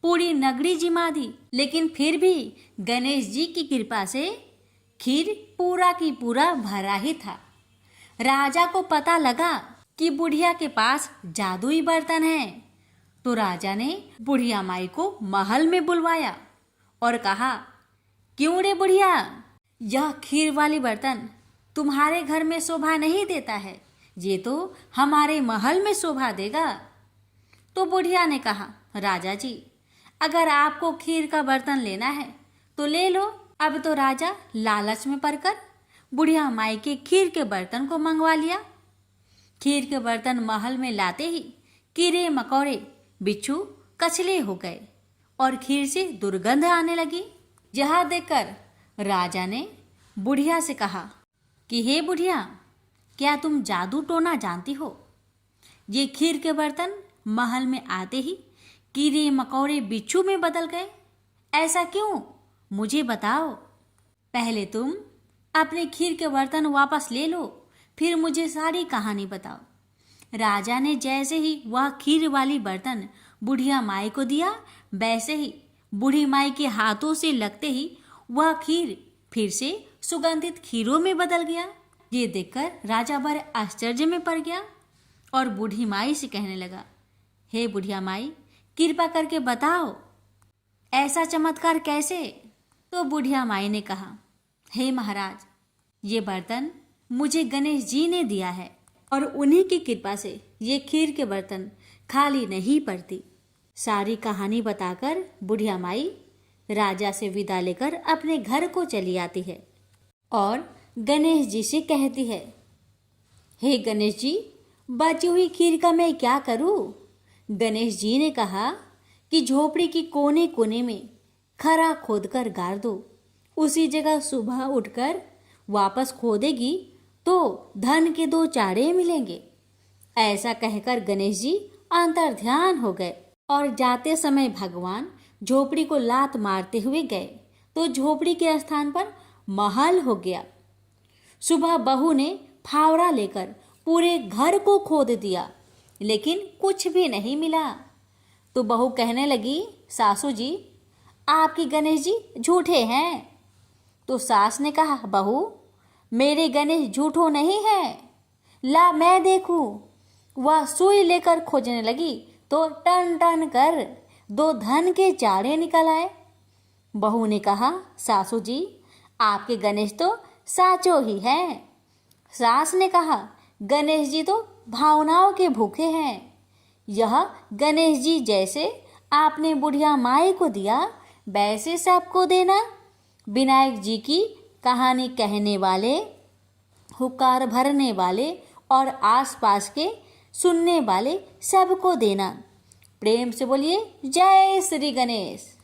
पूरी नगरी जिमा दी, लेकिन फिर भी गणेश जी की कृपा से खीर पूरा की पूरा भरा ही था। राजा को पता लगा कि बुढ़िया के पास जादुई बर्तन है, तो राजा ने बुढ़िया माई को महल में बुलवाया और कहा, क्यों रे बुढ़िया, यह खीर वाली बर्तन तुम्हारे घर में शोभा नहीं देता है, ये तो हमारे महल में शोभा देगा। तो बुढ़िया ने कहा, राजा जी, अगर आपको खीर का बर्तन लेना है तो ले लो। अब तो राजा लालच में पड़कर बुढ़िया माई के खीर के बर्तन को मंगवा लिया। खीर के बर्तन महल में लाते ही कीड़े मकोड़े, बिच्छू, कछले हो गए और खीर से दुर्गंध आने लगी। यह देखकर राजा ने बुढ़िया से कहा कि हे बुढ़िया, क्या तुम जादू टोना जानती हो? ये खीर के बर्तन महल में आते ही कीड़े मकोड़े बिच्छू में बदल गए, ऐसा क्यों? मुझे बताओ। पहले तुम अपने खीर के बर्तन वापस ले लो, फिर मुझे सारी कहानी बताओ। राजा ने जैसे ही वह खीर वाली बर्तन बुढ़िया माई को दिया, वैसे ही बूढ़ी माई के हाथों से लगते ही वह खीर फिर से सुगंधित खीरों में बदल गया। ये देखकर राजा बड़े आश्चर्य में पड़ गया और बूढ़ी माई से कहने लगा, हे बुढ़िया माई, कृपा करके बताओ, ऐसा चमत्कार कैसे? तो बुढ़िया माई ने कहा, हे महाराज, ये बर्तन मुझे गणेश जी ने दिया है और उन्हीं की कृपा से ये खीर के बर्तन खाली नहीं पड़ती। सारी कहानी बताकर बुढ़िया माई राजा से विदा लेकर अपने घर को चली आती है और गणेश जी से कहती है, हे गणेश जी, बची हुई खीर का मैं क्या करूं? गणेश जी ने कहा कि झोपड़ी की कोने कोने में खरा खोदकर गाड़ दो, उसी जगह सुबह उठकर वापस खोदेगी तो धन के 2 चाड़े मिलेंगे। ऐसा कहकर गणेश जी अंतर्ध्यान हो गए और जाते समय भगवान झोपड़ी को लात मारते हुए गए तो झोपड़ी के स्थान पर महल हो गया। सुबह बहू ने फावड़ा लेकर पूरे घर को खोद दिया, लेकिन कुछ भी नहीं मिला। तो बहू कहने लगी, सासू जी, आपकी गणेश जी झूठे हैं। तो सास ने कहा, बहू, मेरे गणेश झूठो नहीं है, ला मैं देखूं। वह सुई लेकर खोजने लगी तो टन टन कर 2 धन के चाड़े निकल आए। बहू ने कहा, सासू जी, आपके गणेश तो साचो ही हैं। सास ने कहा, गणेश जी तो भावनाओं के भूखे हैं। यह गणेश जी जैसे आपने बुढ़िया माई को दिया, वैसे सबको देना। विनायक जी की कहानी कहने वाले, हुक्कार भरने वाले और आसपास के सुनने वाले सबको देना। प्रेम से बोलिए जय श्री गणेश।